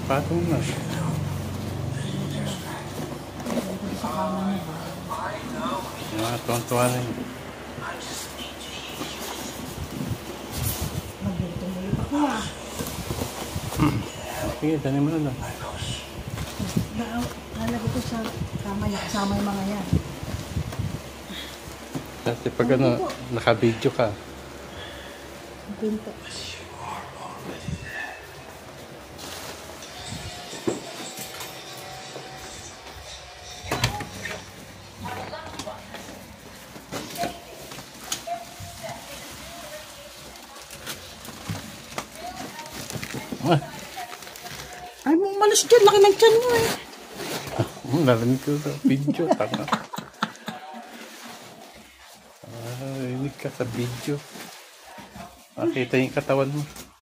Patong na. Sa kama niya ba? Tuwan-tuwa na yun. Magluto-luto ako ah. Sige, tanim mo na lang. Lalagay ko sa kama niya, kasama yung mga yan. Kasi pag naka-video ka. Ang pinto. Ay, malis dyan. Laki ng tiyan mo eh. Narinig ko sa video. Tanga. Narinig ka sa video. Makita yung katawan mo.